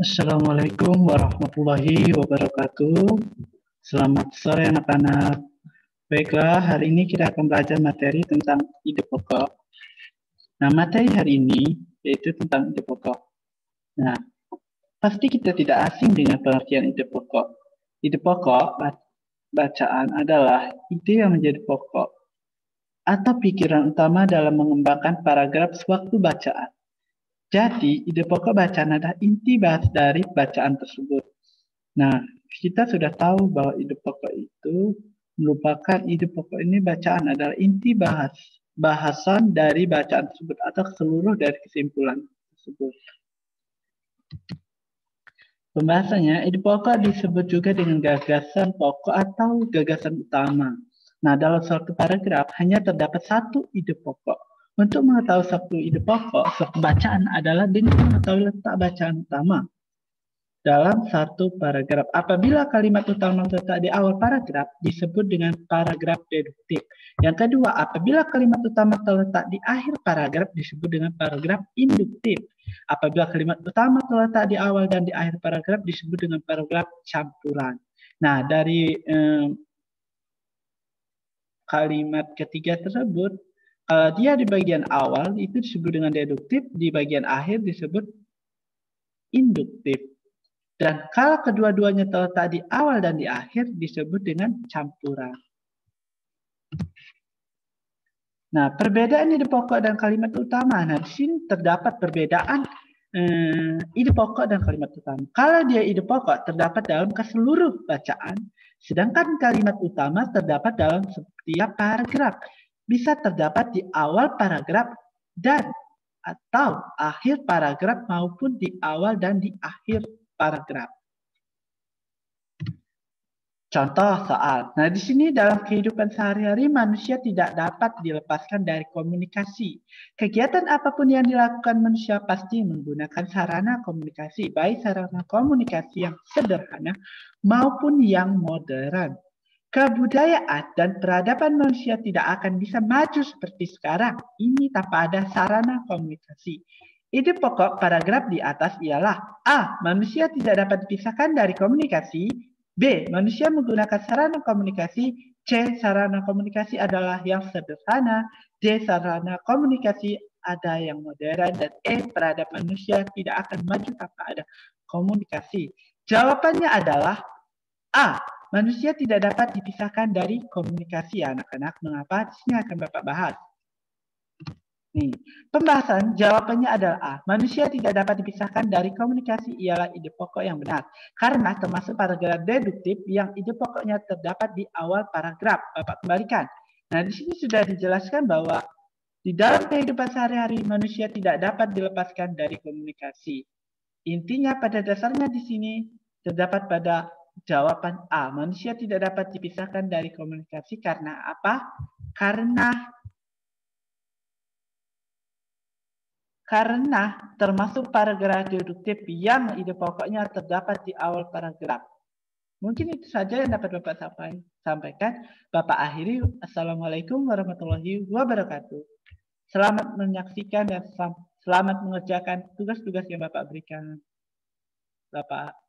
Assalamualaikum warahmatullahi wabarakatuh. Selamat sore anak-anak. Baiklah, hari ini kita akan belajar materi tentang ide pokok. Nah, materi hari ini yaitu tentang ide pokok. Nah, pasti kita tidak asing dengan pengertian ide pokok. Ide pokok bacaan adalah ide yang menjadi pokok atau pikiran utama dalam mengembangkan paragraf sewaktu bacaan. Jadi, ide pokok bacaan adalah inti bahas dari bacaan tersebut. Nah, kita sudah tahu bahwa ide pokok itu merupakan ide pokok ini bacaan adalah inti bahasan dari bacaan tersebut atau seluruh dari kesimpulan tersebut. Pembahasannya, ide pokok disebut juga dengan gagasan pokok atau gagasan utama. Nah, dalam suatu paragraf hanya terdapat satu ide pokok. Untuk mengetahui satu ide pokok, suatu bacaan adalah dengan mengetahui letak bacaan utama dalam satu paragraf. Apabila kalimat utama terletak di awal paragraf, disebut dengan paragraf deduktif. Yang kedua, apabila kalimat utama terletak di akhir paragraf, disebut dengan paragraf induktif. Apabila kalimat utama terletak di awal dan di akhir paragraf, disebut dengan paragraf campuran. Nah, dari kalimat ketiga tersebut, kalau dia di bagian awal, itu disebut dengan deduktif, di bagian akhir disebut induktif. Dan kalau kedua-duanya terletak di awal dan di akhir disebut dengan campuran. Nah, perbedaan ide pokok dan kalimat utama. Nah, di sini terdapat perbedaan ide pokok dan kalimat utama. Kalau dia ide pokok terdapat dalam keseluruh bacaan, sedangkan kalimat utama terdapat dalam setiap paragraf. Bisa terdapat di awal paragraf dan atau akhir paragraf maupun di awal dan di akhir paragraf. Contoh soal. Nah, di sini dalam kehidupan sehari-hari manusia tidak dapat dilepaskan dari komunikasi. Kegiatan apapun yang dilakukan manusia pasti menggunakan sarana komunikasi, baik sarana komunikasi yang sederhana maupun yang modern. Kebudayaan dan peradaban manusia tidak akan bisa maju seperti sekarang. Ini tanpa ada sarana komunikasi. Ide pokok paragraf di atas ialah A. Manusia tidak dapat dipisahkan dari komunikasi. B. Manusia menggunakan sarana komunikasi. C. Sarana komunikasi adalah yang sederhana. D. Sarana komunikasi ada yang modern. Dan E. Peradaban manusia tidak akan maju tanpa ada komunikasi. Jawabannya adalah A. Manusia tidak dapat dipisahkan dari komunikasi. Anak-anak, mengapa? Di sini akan Bapak bahas. Nih, pembahasan jawabannya adalah A. Manusia tidak dapat dipisahkan dari komunikasi ialah ide pokok yang benar. Karena termasuk paragraf deduktif yang ide pokoknya terdapat di awal paragraf. Bapak kembalikan. Nah, di sini sudah dijelaskan bahwa di dalam kehidupan sehari-hari manusia tidak dapat dilepaskan dari komunikasi. Intinya pada dasarnya di sini terdapat pada jawaban A. Manusia tidak dapat dipisahkan dari komunikasi karena apa? Karena termasuk paragraf deduktif yang ide pokoknya terdapat di awal paragraf. Mungkin itu saja yang dapat Bapak sampaikan. Bapak akhiri. Assalamualaikum warahmatullahi wabarakatuh. Selamat menyaksikan dan selamat mengerjakan tugas-tugas yang Bapak berikan. Bapak.